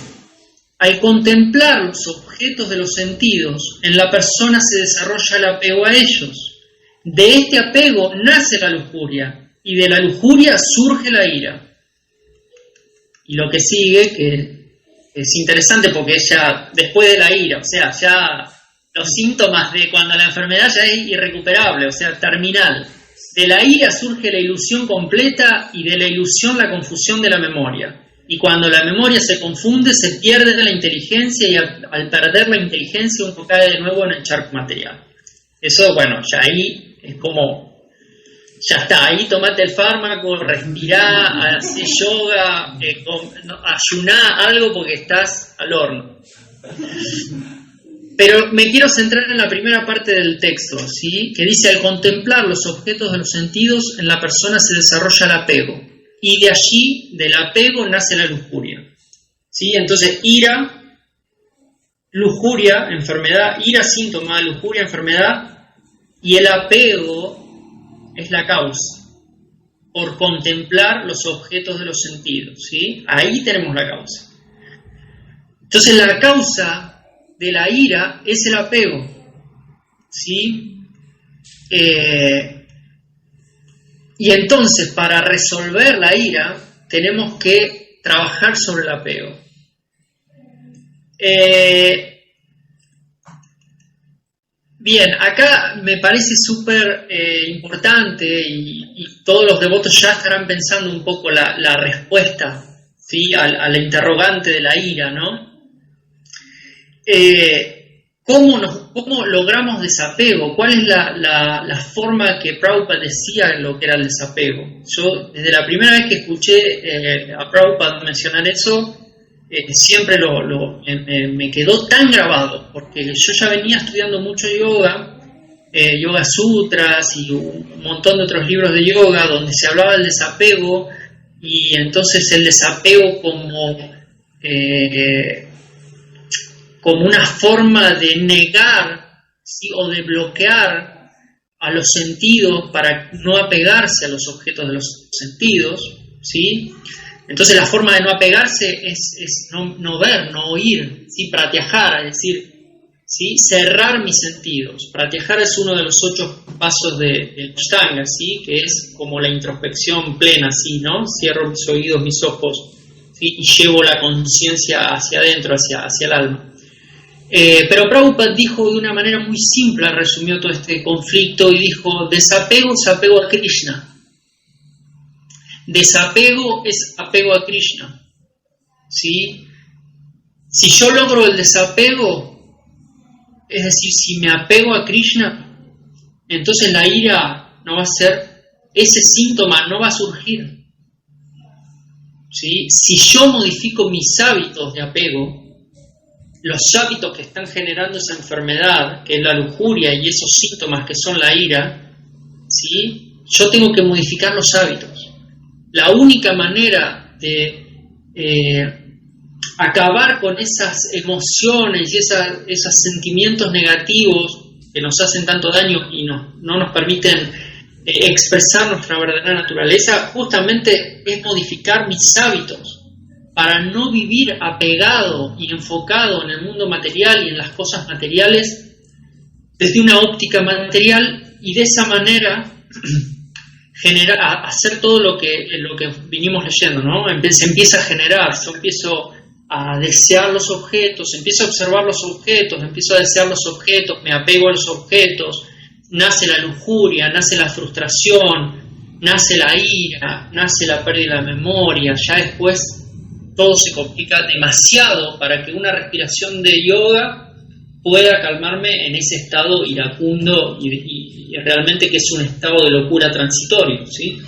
al contemplar los objetos de los sentidos, en la persona se desarrolla el apego a ellos. De este apego nace la lujuria, y de la lujuria surge la ira. Y lo que sigue, que es interesante porque ya después de la ira, o sea, ya los síntomas de cuando la enfermedad ya es irrecuperable, o sea, terminal. De la ira surge la ilusión completa y de la ilusión la confusión de la memoria. Y cuando la memoria se confunde, se pierde de la inteligencia y al perder la inteligencia uno cae de nuevo en el charco material. Eso, bueno, ya ahí es como, ya está, ahí tomate el fármaco, respirá, hacé yoga, ayuná, algo porque estás al horno. Pero me quiero centrar en la primera parte del texto, ¿sí? Que dice: al contemplar los objetos de los sentidos, en la persona se desarrolla el apego. Y de allí, del apego, nace la lujuria. ¿Sí? Entonces, ira, lujuria, enfermedad, ira, síntoma, lujuria, enfermedad, y el apego es la causa, por contemplar los objetos de los sentidos. ¿Sí? Ahí tenemos la causa. Entonces, la causa de la ira es el apego. ¿Sí? Y entonces, para resolver la ira, tenemos que trabajar sobre el apego. Bien, acá me parece súper importante y todos los devotos ya estarán pensando un poco la respuesta, ¿sí? a la interrogante de la ira, ¿no? ¿Cómo logramos desapego? ¿Cuál es la forma que Prabhupada decía lo que era el desapego? Yo, desde la primera vez que escuché a Prabhupada mencionar eso, siempre me quedó tan grabado, porque yo ya venía estudiando mucho yoga, yoga sutras y un montón de otros libros de yoga donde se hablaba del desapego, y entonces el desapego como una forma de negar, ¿sí? o de bloquear a los sentidos para no apegarse a los objetos de los sentidos, ¿sí? Entonces la forma de no apegarse es no ver, no oír, ¿sí? Pratyahara, es decir, ¿sí? cerrar mis sentidos. Pratyahara es uno de los 8 pasos del Ashtanga, ¿sí? que es como la introspección plena, ¿sí? ¿no? Cierro mis oídos, mis ojos, ¿sí? y llevo la conciencia hacia adentro, hacia el alma. Pero Prabhupada dijo de una manera muy simple, resumió todo este conflicto y dijo: desapego es apego a Krishna. Desapego es apego a Krishna. ¿Sí? Si yo logro el desapego, es decir, si me apego a Krishna, entonces la ira no va a ser, ese síntoma no va a surgir. ¿Sí? Si yo modifico mis hábitos de apego, los hábitos que están generando esa enfermedad, que es la lujuria y esos síntomas que son la ira, ¿sí? Yo tengo que modificar los hábitos. La única manera de acabar con esas emociones y esos sentimientos negativos que nos hacen tanto daño y no nos permiten expresar nuestra verdadera naturaleza, justamente es modificar mis hábitos, para no vivir apegado y enfocado en el mundo material y en las cosas materiales desde una óptica material, y de esa manera hacer todo lo que vinimos leyendo, ¿no? Se empieza a generar, yo empiezo a desear los objetos, empiezo a observar los objetos, empiezo a desear los objetos, me apego a los objetos, nace la lujuria, nace la frustración, nace la ira, nace la pérdida de la memoria. Ya después todo se complica demasiado para que una respiración de yoga pueda calmarme en ese estado iracundo y realmente que es un estado de locura transitorio, ¿sí?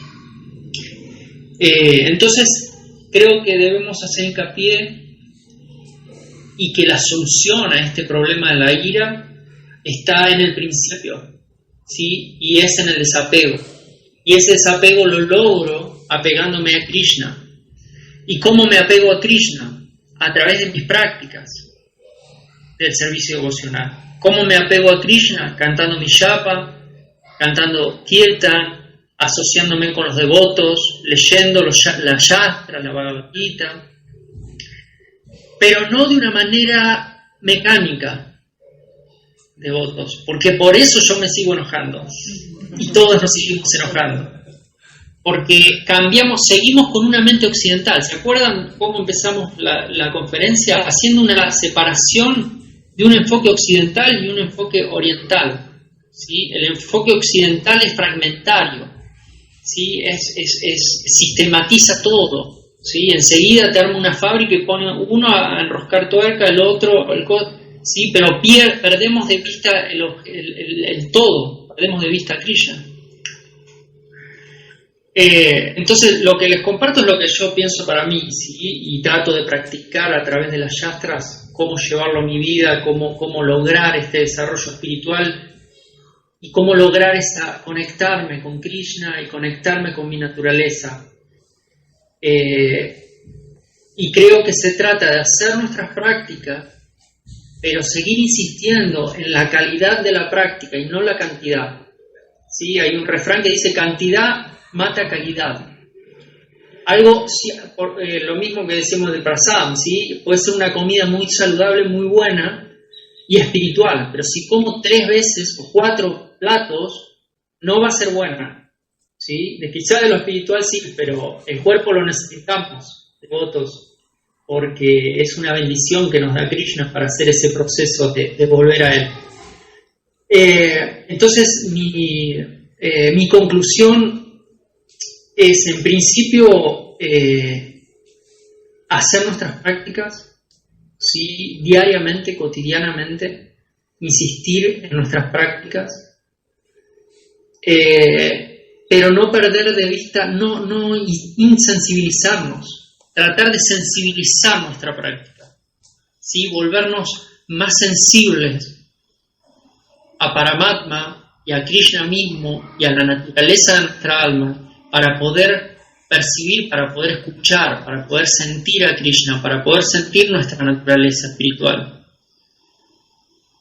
Entonces creo que debemos hacer hincapié y que la solución a este problema de la ira está en el principio, ¿sí? Y es en el desapego, y ese desapego lo logro apegándome a Krishna. ¿Y cómo me apego a Krishna? A través de mis prácticas del servicio devocional. ¿Cómo me apego a Krishna? Cantando mi japa, cantando kirtan, asociándome con los devotos, leyendo la Shastra, la Bhagavad Gita, pero no de una manera mecánica, devotos, porque por eso yo me sigo enojando y todos nos seguimos enojando. Porque seguimos con una mente occidental. ¿Se acuerdan cómo empezamos la conferencia? Haciendo una separación de un enfoque occidental y un enfoque oriental, ¿sí? El enfoque occidental es fragmentario, ¿sí? Sistematiza todo, ¿sí? Enseguida te arma una fábrica y pone uno a enroscar tuerca, el otro, ¿sí? Pero perdemos de vista el todo, perdemos de vista a Krishna. Entonces lo que les comparto es lo que yo pienso para mí, ¿sí? Y trato de practicar a través de las yastras, cómo llevarlo a mi vida, cómo lograr este desarrollo espiritual y cómo lograr conectarme con Krishna y conectarme con mi naturaleza. Y creo que se trata de hacer nuestras prácticas, pero seguir insistiendo en la calidad de la práctica y no la cantidad, ¿sí? Hay un refrán que dice: cantidad mata calidad. Algo, lo mismo que decimos del prasad, ¿sí? Puede ser una comida muy saludable, muy buena y espiritual, pero si como 3 veces o 4 platos, no va a ser buena, ¿sí? Quizá de lo espiritual sí, pero el cuerpo lo necesitamos, devotos, porque es una bendición que nos da Krishna para hacer ese proceso de volver a él. Entonces, mi conclusión es, en principio, hacer nuestras prácticas, ¿sí? Diariamente, cotidianamente, insistir en nuestras prácticas, pero no perder de vista, no insensibilizarnos, tratar de sensibilizar nuestra práctica, ¿sí? Volvernos más sensibles a Paramatma y a Krishna mismo y a la naturaleza de nuestra alma, para poder percibir, para poder escuchar, para poder sentir a Krishna, para poder sentir nuestra naturaleza espiritual.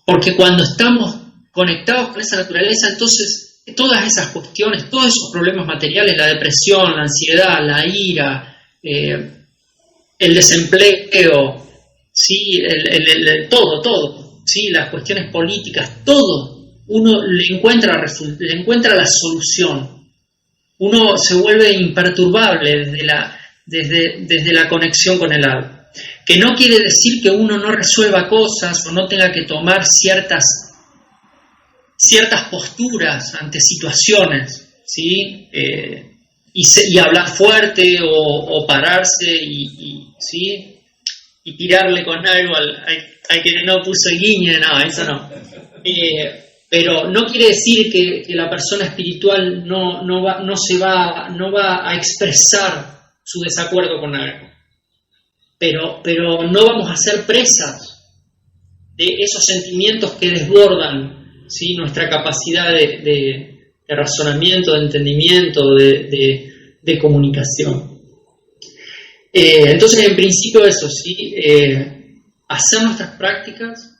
Porque cuando estamos conectados con esa naturaleza, entonces todas esas cuestiones, todos esos problemas materiales, la depresión, la ansiedad, la ira, el desempleo, ¿sí? todo, ¿sí? Las cuestiones políticas, todo, uno le encuentra la solución. Uno se vuelve imperturbable desde la conexión con el alma. Que no quiere decir que uno no resuelva cosas o no tenga que tomar ciertas posturas ante situaciones, ¿sí? Y hablar fuerte o pararse ¿sí? Y tirarle con algo al que no puso el guiño, no, eso no. Pero no quiere decir que la persona espiritual no va a expresar su desacuerdo con algo. Pero no vamos a ser presas de esos sentimientos que desbordan, ¿sí? Nuestra capacidad de razonamiento, de entendimiento, de comunicación. Entonces, en principio eso, ¿sí? Hacer nuestras prácticas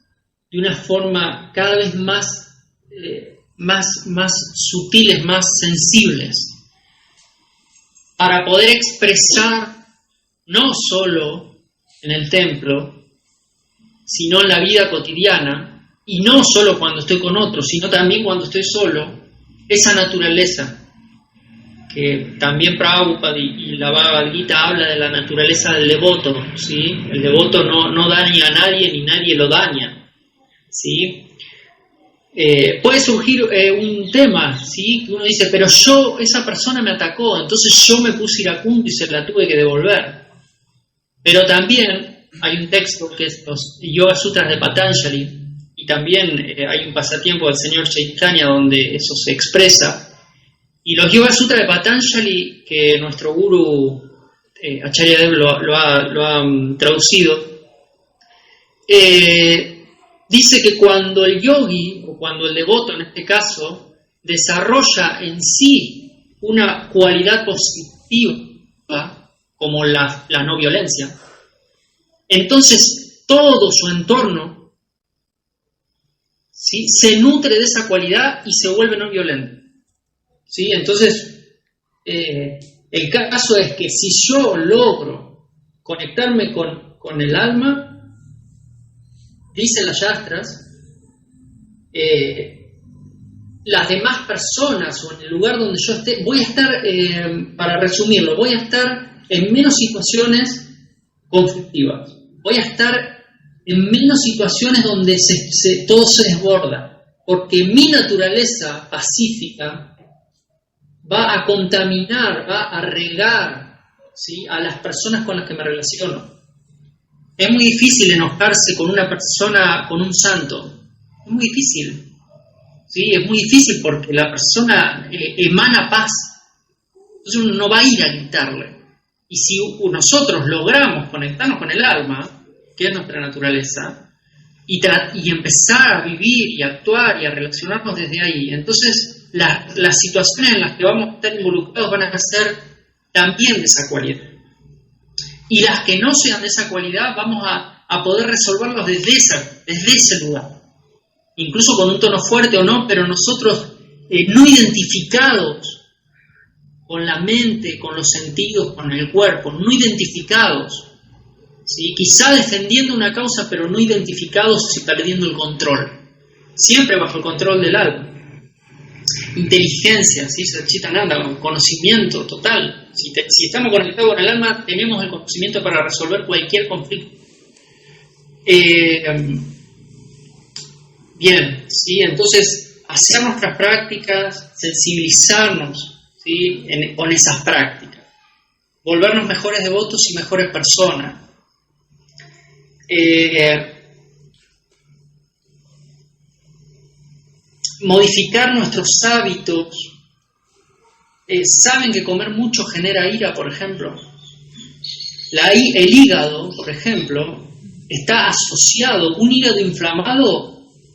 de una forma cada vez más sutiles, más sensibles, para poder expresar no solo en el templo, sino en la vida cotidiana, y no solo cuando estoy con otros, sino también cuando estoy solo, esa naturaleza que también Prabhupada y la Bhagavad Gita habla de la naturaleza del devoto, ¿sí? El devoto no daña a nadie ni nadie lo daña, ¿sí? Puede surgir un tema, ¿sí? Que uno dice, pero esa persona me atacó, entonces yo me puse iracundo y se la tuve que devolver. Pero también hay un texto que es los Yoga Sutras de Patanjali, y también hay un pasatiempo del señor Chaitanya donde eso se expresa. Y los Yoga Sutras de Patanjali, que nuestro guru Acharya Dev lo ha traducido, dice que cuando el yogi, o cuando el devoto en este caso, desarrolla en sí una cualidad positiva, como la no violencia, entonces todo su entorno, ¿sí? Se nutre de esa cualidad y se vuelve no violento, ¿sí? Entonces, el caso es que si yo logro conectarme con el alma, dicen las Shastras, las demás personas o en el lugar donde yo esté, voy a estar, para resumirlo, voy a estar en menos situaciones conflictivas, voy a estar en menos situaciones donde todo se desborda, porque mi naturaleza pacífica va a contaminar, va a regar, ¿sí? A las personas con las que me relaciono. Es muy difícil enojarse con una persona, con un santo. Es muy difícil. ¿Sí? Es muy difícil porque la persona emana paz. Entonces uno no va a ir a gritarle. Y si nosotros logramos conectarnos con el alma, que es nuestra naturaleza, y empezar a vivir y actuar y a relacionarnos desde ahí, entonces las situaciones en las que vamos a estar involucrados van a ser también de esa cualidad. Y las que no sean de esa cualidad vamos a poder resolverlos desde ese lugar. Incluso con un tono fuerte o no, pero nosotros no identificados con la mente, con los sentidos, con el cuerpo, no identificados, ¿sí? Quizá defendiendo una causa, pero no identificados y perdiendo el control. Siempre bajo el control del alma. Inteligencia, ¿sí? Satchitananda, conocimiento total. Si estamos conectados con el alma, tenemos el conocimiento para resolver cualquier conflicto. Bien, ¿sí? Entonces, hacer nuestras prácticas, sensibilizarnos, ¿sí? Con esas prácticas, volvernos mejores devotos y mejores personas. Modificar nuestros hábitos. Saben que comer mucho genera ira, por ejemplo. El hígado, por ejemplo, está asociado, un hígado inflamado,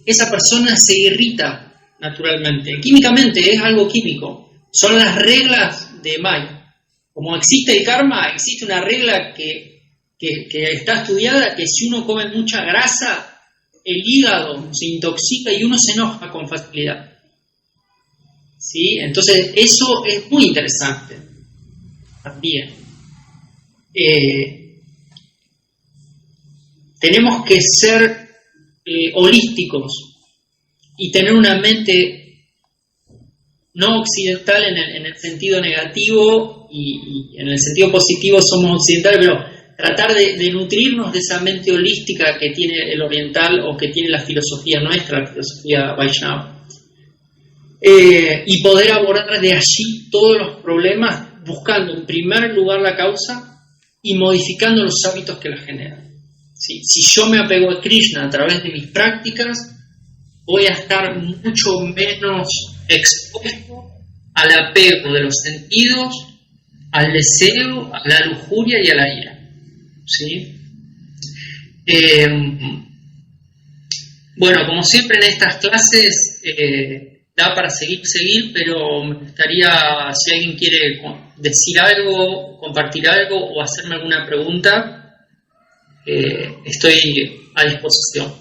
esa persona se irrita naturalmente. Químicamente es algo químico. Son las reglas de Maya. Como existe el karma, existe una regla que está estudiada, que si uno come mucha grasa, el hígado se intoxica y uno se enoja con facilidad. ¿Sí? Entonces, eso es muy interesante también. Tenemos que ser holísticos y tener una mente no occidental en el sentido negativo y en el sentido positivo somos occidentales, pero tratar de nutrirnos de esa mente holística que tiene el oriental o que tiene la filosofía nuestra, la filosofía Vaishnava. Y poder abordar de allí todos los problemas buscando en primer lugar la causa y modificando los hábitos que la generan. ¿Sí? Si yo me apego a Krishna a través de mis prácticas, voy a estar mucho menos expuesto al apego de los sentidos, al deseo, a la lujuria y a la ira. ¿Sí? Bueno, como siempre en estas clases da para seguir, pero me gustaría, si alguien quiere decir algo, compartir algo o hacerme alguna pregunta, estoy a disposición.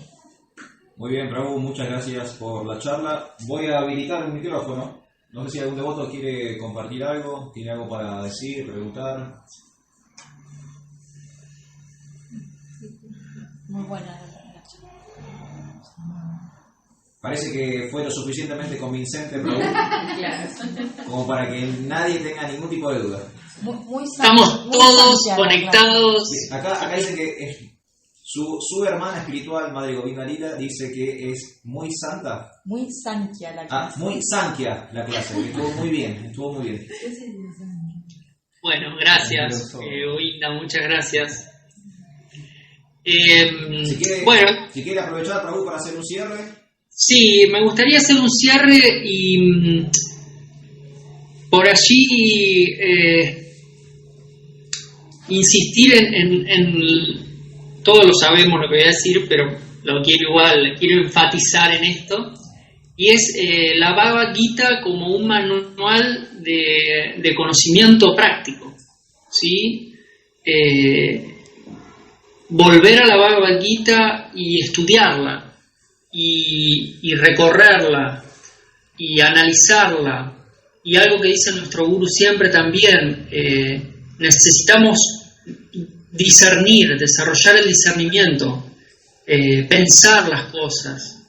Muy bien, Prabhu, muchas gracias por la charla. Voy a habilitar el micrófono. No sé si algún devoto quiere compartir algo, tiene algo para decir, preguntar. Muy buena. Parece que fue lo suficientemente convincente, Prabhu, Claro. como para que nadie tenga ningún tipo de duda. Muy Estamos todos conectados. Sí, acá dice que su hermana espiritual, Madre Govinda Lila, dice que es muy santa. Muy sankhya la clase. Muy sankhya la clase, estuvo muy bien, Bueno, gracias, Govinda, muchas gracias. Si quiere aprovechar, Prabhu, para hacer un cierre. Sí, me gustaría hacer un cierre y por allí insistir en todos lo sabemos lo que voy a decir, pero lo quiero enfatizar en esto, y es la Bhagavad Gita como un manual de conocimiento práctico, ¿sí? Volver a la Bhagavad Gita y estudiarla, y recorrerla, y analizarla, y algo que dice nuestro Guru siempre también, necesitamos discernir, desarrollar el discernimiento, pensar las cosas,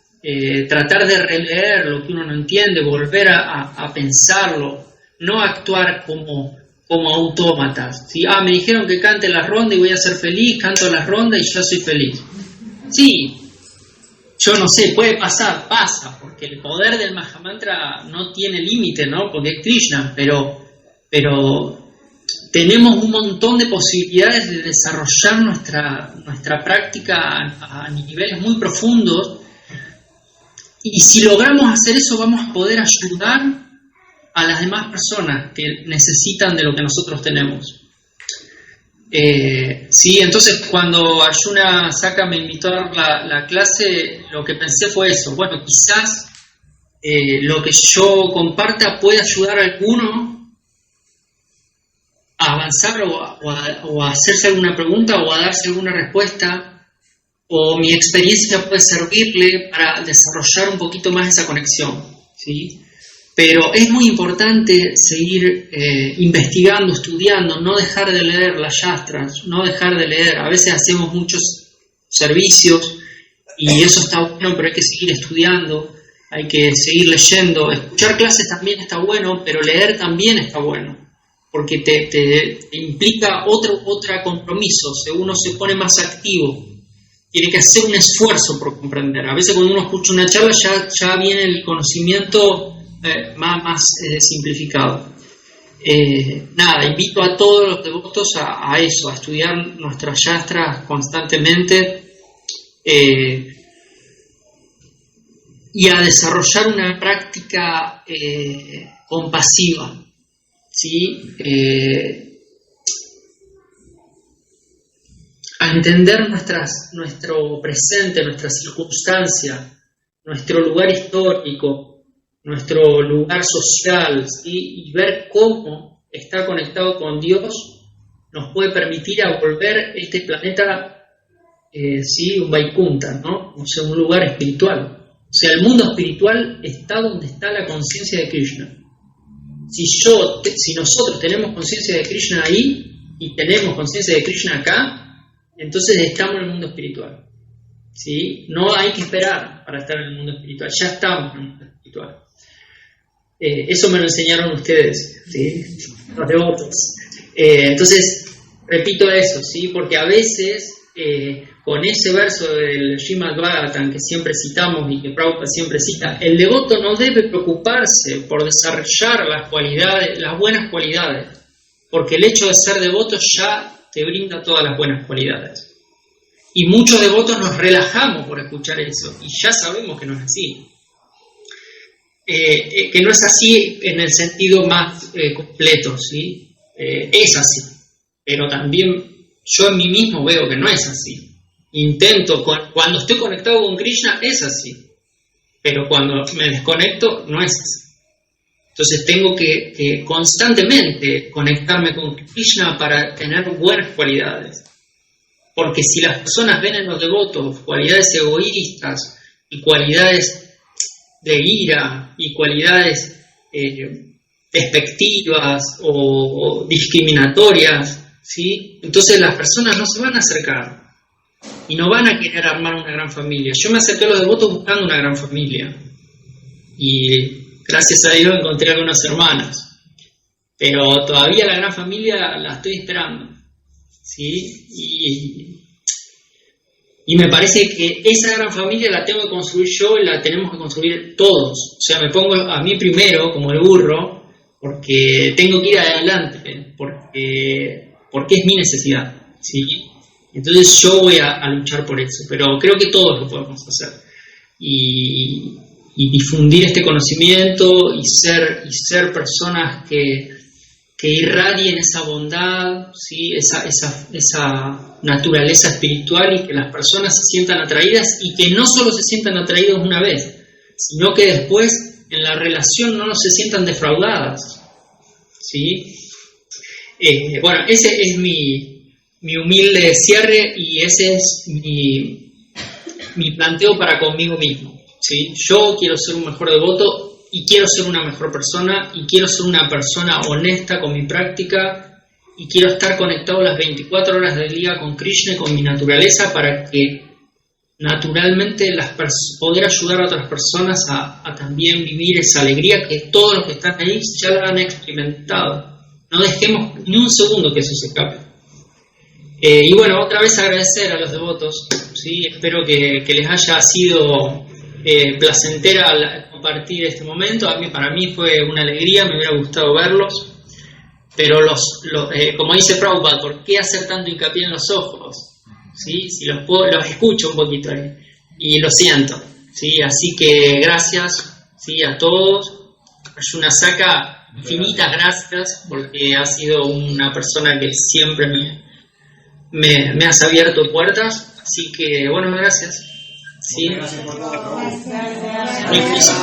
tratar de releer lo que uno no entiende, volver a pensarlo, no actuar como autómatas. ¿Sí? Me dijeron que cante la ronda y voy a ser feliz, canto la ronda y ya soy feliz. Sí, yo no sé, puede pasar, pasa, porque el poder del Mahamantra no tiene límite, ¿no? Porque es Krishna, pero tenemos un montón de posibilidades de desarrollar nuestra práctica a niveles muy profundos, y si logramos hacer eso vamos a poder ayudar a las demás personas que necesitan de lo que nosotros tenemos. Sí, entonces cuando Arjuna Saka me invitó a dar la clase, lo que pensé fue eso. Bueno, quizás lo que yo comparta puede ayudar a alguno a avanzar o a hacerse alguna pregunta o a darse alguna respuesta, o mi experiencia puede servirle para desarrollar un poquito más esa conexión, ¿sí? Pero es muy importante seguir investigando, estudiando, no dejar de leer las yastras, no dejar de leer. A veces hacemos muchos servicios y eso está bueno, pero hay que seguir estudiando, hay que seguir leyendo. Escuchar clases también está bueno, pero leer también está bueno, porque te implica otro compromiso, uno se pone más activo. tiene que hacer un esfuerzo por comprender. A veces cuando uno escucha una charla ya viene el conocimiento más simplificado. Invito a todos los devotos a eso, a estudiar nuestras yastras constantemente y a desarrollar una práctica compasiva, ¿sí? A entender nuestro presente, nuestra circunstancia, nuestro lugar histórico, nuestro lugar social, ¿sí? Y ver cómo estar conectado con Dios nos puede permitir a volver este planeta, ¿sí? Un Vaikunta, ¿no? O sea, un lugar espiritual. O sea, el mundo espiritual está donde está la conciencia de Krishna. Si nosotros tenemos conciencia de Krishna ahí y tenemos conciencia de Krishna acá, entonces estamos en el mundo espiritual, ¿sí? No hay que esperar para estar en el mundo espiritual, ya estamos en el mundo espiritual. Eso me lo enseñaron ustedes, ¿sí? Los devotos. Entonces, repito eso, ¿sí? Porque a veces, con ese verso del Srimad Bhagavatam que siempre citamos y que Prabhupada siempre cita, el devoto no debe preocuparse por desarrollar las buenas cualidades, porque el hecho de ser devoto ya te brinda todas las buenas cualidades. Y muchos devotos nos relajamos por escuchar eso, y ya sabemos que no es así. Que no es así en el sentido más completo, ¿sí? Es así, pero también yo en mí mismo veo que no es así. Cuando estoy conectado con Krishna es así, pero cuando me desconecto no es así. Entonces tengo que constantemente conectarme con Krishna para tener buenas cualidades. Porque si las personas ven en los devotos cualidades egoístas y cualidades de ira y cualidades despectivas o discriminatorias, ¿sí? Entonces las personas no se van a acercar y no van a querer armar una gran familia. Yo me acerqué a los devotos buscando una gran familia y gracias a Dios encontré algunas hermanas, pero todavía la gran familia la estoy esperando, ¿sí? Y me parece que esa gran familia la tengo que construir yo y la tenemos que construir todos. O sea, me pongo a mí primero como el burro porque tengo que ir adelante, porque es mi necesidad, ¿sí? Entonces yo voy a luchar por eso, pero creo que todos lo podemos hacer. Y difundir este conocimiento y ser personas que irradien esa bondad, ¿sí? esa naturaleza espiritual, y que las personas se sientan atraídas, y que no solo se sientan atraídos una vez, sino que después en la relación no se sientan defraudadas, ¿sí? Bueno, ese es mi humilde cierre, y ese es mi planteo para conmigo mismo, ¿sí? Yo quiero ser un mejor devoto, y quiero ser una mejor persona, y quiero ser una persona honesta con mi práctica, y quiero estar conectado las 24 horas del día con Krishna y con mi naturaleza, para que naturalmente poder ayudar a otras personas a también vivir esa alegría que todos los que están ahí ya la han experimentado. No dejemos ni un segundo que eso se escape. Y bueno, otra vez agradecer a los devotos, ¿sí? Espero que les haya sido placentera compartir este momento. Para mí fue una alegría, me hubiera gustado verlos, pero como dice Prabhupada, ¿por qué hacer tanto hincapié en los ojos? ¿Sí? Si los escucho un poquito ahí, y lo siento, ¿sí? Así que gracias, ¿sí? A todos. Ayuna Saka, infinitas gracias, porque has sido una persona que siempre me has abierto puertas, así que bueno, gracias. Sí. Gracias por todo. Gracias.